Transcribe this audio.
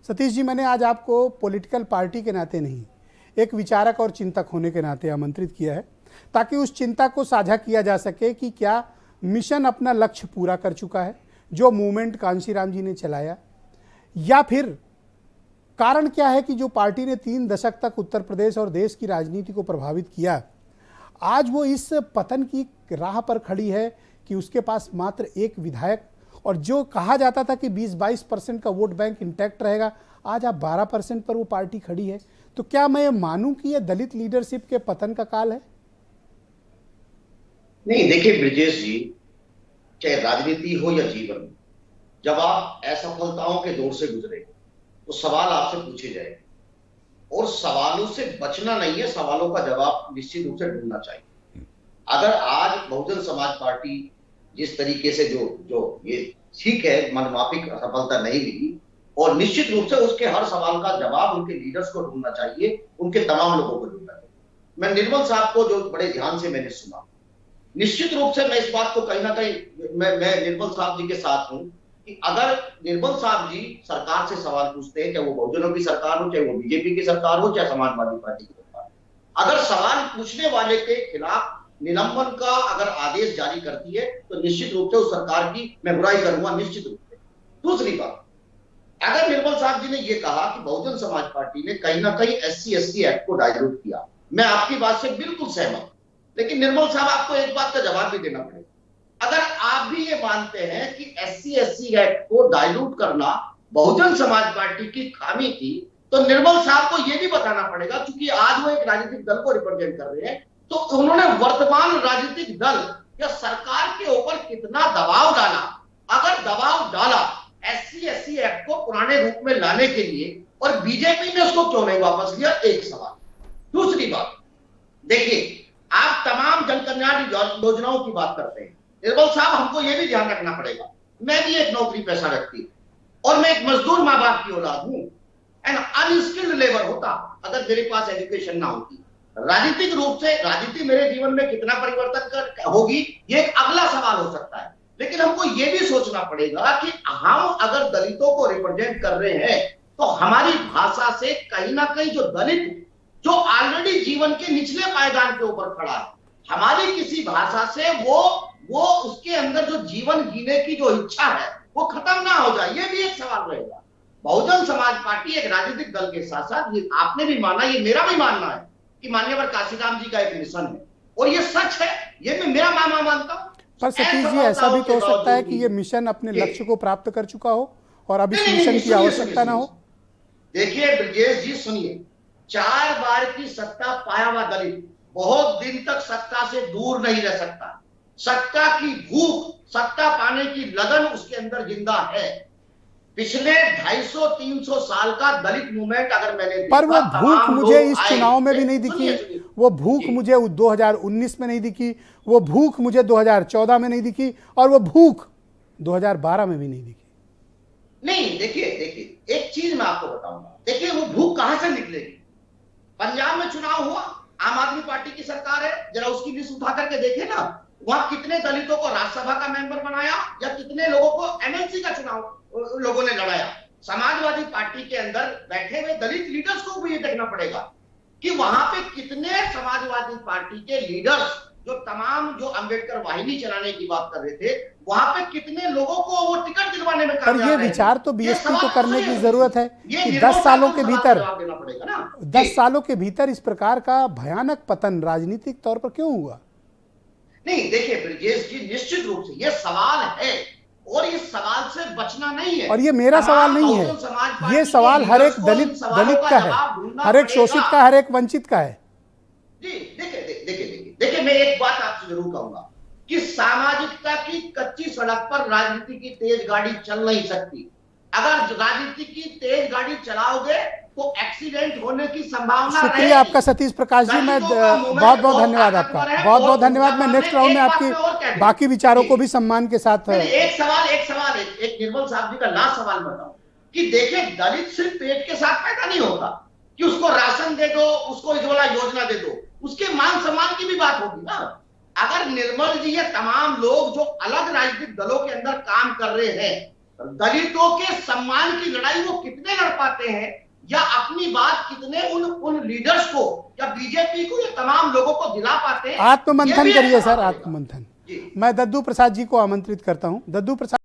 सतीश जी, मैंने आज आपको पॉलिटिकल पार्टी के नाते नहीं, एक विचारक और चिंतक होने के नाते आमंत्रित किया है, ताकि उस चिंता को साझा किया जा सके कि क्या मिशन अपना लक्ष्य पूरा कर चुका है जो मूवमेंट कांशीराम जी ने चलाया, या फिर कारण क्या है कि जो पार्टी ने 3 दशक तक उत्तर प्रदेश और देश की राजनीति को प्रभावित किया, आज वो इस पतन की राह पर खड़ी है कि उसके पास मात्र एक विधायक, और जो कहा जाता था कि 20-22% का वोट बैंक इंटैक्ट रहेगा, आज आप 12% पर वो पार्टी खड़ी है। तो क्या मैं मानूं कि ये दलित लीडरशिप के पतन का काल है? नहीं, देखिए ब्रिजेश जी, चाहे राजनीति हो या जीवन, जब आप असफलताओं के दौर से गुजरे तो सवाल आपसे पूछे जाएंगे, और सवालों से बचना नहीं है, सवालों का जवाब निश्चित रूप से ढूंढना चाहिए। अगर आज बहुजन समाज पार्टी जिस तरीके से जो ये ठीक है, मनमाफिक सफलता नहीं मिली, और निश्चित रूप से उसके हर सवाल का जवाब उनके लीडर्स को ढूंढना चाहिए, उनके तमाम लोगों को ढूंढना चाहिए। मैं निर्मल साहब को जो बड़े ध्यान से मैंने सुना, निश्चित रूप से मैं इस बात को कहीं ना कहीं मैं निर्मल साहब जी के साथ हूं कि अगर निर्मल साहब जी सरकार से सवाल पूछते हैं, चाहे वो बहुजनों की सरकार हो, चाहे वो बीजेपी की सरकार हो, चाहे समाजवादी पार्टी की सरकार, अगर सवाल पूछने वाले के खिलाफ निलंबन का अगर आदेश जारी करती है तो निश्चित रूप से उस सरकार की मैं बुराई करूंगा, निश्चित रूप से। दूसरी बात, अगर निर्मल साहब जी ने यह कहा कि बहुजन समाज पार्टी ने कहीं ना कहीं SC/ST एक्ट को डायल्यूट किया, मैं आपकी बात से बिल्कुल सहमत, लेकिन निर्मल साहब आपको एक बात का जवाब भी देना पड़ेगा। अगर आप भी ये मानते हैं कि SC/ST एक्ट को डायल्यूट करना बहुजन समाज पार्टी की खामी थी, तो निर्मल साहब को यह भी बताना पड़ेगा, क्योंकि आज वो एक राजनीतिक दल को रिप्रेजेंट कर रहे हैं, तो उन्होंने वर्तमान राजनीतिक दल या सरकार के ऊपर कितना दबाव डाला। अगर दबाव डाला SC/ST एक्ट को पुराने रूप में लाने के लिए, और बीजेपी ने उसको क्यों नहीं वापस लिया, एक सवाल। दूसरी बात, देखिए आप तमाम जन कल्याण योजनाओं की बात करते हैं, निर्मल साहब हमको यह भी ध्यान रखना पड़ेगा, मैं भी एक नौकरी पेशा व्यक्ति और मैं एक मजदूर माँ बाप की औलाद हूं, एंड अनस्किल्ड लेबर होता अगर मेरे पास एजुकेशन ना होती। राजनीतिक रूप से राजनीति मेरे जीवन में कितना परिवर्तन होगी, ये एक अगला सवाल हो सकता है, लेकिन हमको यह भी सोचना पड़ेगा कि हम अगर दलितों को रिप्रेजेंट कर रहे हैं तो हमारी भाषा से कहीं ना कहीं जो दलित जो ऑलरेडी जीवन के निचले पायदान के ऊपर खड़ा है, हमारी किसी भाषा से वो उसके अंदर जो जीवन जीने की जो इच्छा है वो खत्म ना हो जाए, ये भी एक सवाल रहेगा। बहुजन समाज पार्टी एक राजनीतिक दल के साथ साथ, ये आपने भी माना, ये मेरा भी मानना है कि माननीय काशीराम जी का एक मिशन है, और ये सच है, ये मैं मेरा मामा मानता हूं। पर सतीश जी, ऐसा भी तो हो सकता है कि ये मिशन अपने लक्ष्य को प्राप्त कर चुका हो और अब इस मिशन की आवश्यकता ना हो। देखिए ब्रजेश जी, सुनिए, 4 बार की सत्ता पाया हुआ दलित बहुत दिन तक सत्ता से दूर नहीं रह सकता। सत्ता की भूख, सत्ता पाने की लगन उसके अंदर जिंदा है। पिछले 250-300 साल का दलित मूवमेंट अगर मैंने पर वो भूख मुझे इस चुनाव में भी नहीं दिखी, वो भूख मुझे 2019 में नहीं दिखी, वो भूख मुझे 2014 में नहीं दिखी, और वो भूख 2012 में भी नहीं दिखी। नहीं, देखिए एक चीज मैं आपको बताऊंगा, देखिए वो भूख कहां से निकलेगी। पंजाब में चुनाव हुआ, आम आदमी पार्टी की सरकार है, जरा उसकी लिस्ट उठा करके देखे ना, वहां कितने दलितों को राज्यसभा का मेंबर बनाया या कितने लोगों को MLC का चुनाव लोगों ने लड़ाया। समाजवादी पार्टी के अंदर बैठे हुए दलित लीडर्स को भी ये देखना पड़ेगा कि वहां पे कितने समाजवादी पार्टी के लीडर्स जो तमाम जो अंबेडकर वाहिनी चलाने की बात कर रहे थे, वहां पे कितने लोगों को वो टिकट दिलवाने में कामयाब रहे। ये विचार तो BSP को करने की जरूरत है कि 10 सालों के भीतर 10 सालों के भीतर इस प्रकार का भयानक पतन राजनीतिक तौर पर क्यों हुआ। नहीं, देखिए ब्रजेश जी, निश्चित रूप से ये सवाल है, और इस सवाल से बचना नहीं है, और ये मेरा सवाल नहीं है, ये सवाल हर एक दलित का है, हर एक शोषित का, हर एक वंचित का है। जी देखिए मैं एक बात आपसे जरूर कहूंगा कि सामाजिकता की कच्ची सड़क पर राजनीति की तेज गाड़ी चल नहीं सकती। अगर राजनीति की तेज गाड़ी चलाओगे तो एक्सीडेंट होने की संभावना। शुक्रिया आपका सतीश प्रकाश जी, मैं बहुत बहुत धन्यवाद आपका, बहुत बहुत धन्यवाद। मैं नेक्स्ट राउंड में आपकी बाकी विचारों को भी सम्मान के साथ। एक सवाल एक निर्मल साहब जी का लास्ट सवाल बताऊं कि देखिए, दलित सिर्फ पेट के साथ पैदा नहीं होता कि उसको राशन दे दो, उसको उज्ज्वला योजना दे दो, उसके मान सम्मान की भी बात होगी ना। अगर निर्मल जी ये तमाम लोग जो अलग राजनीतिक दलों के अंदर काम कर रहे हैं, दलितों के सम्मान की लड़ाई वो कितने लड़ पाते हैं, या अपनी बात कितने उन लीडर्स को या बीजेपी को या तमाम लोगों को दिला पाते हैं। आत्ममंथन ये भी एक करिए सर, सवाल रहेगा। आत्ममंथन। जी। मैं दद्दू प्रसाद जी को आमंत्रित करता हूं। दद्दू प्रसाद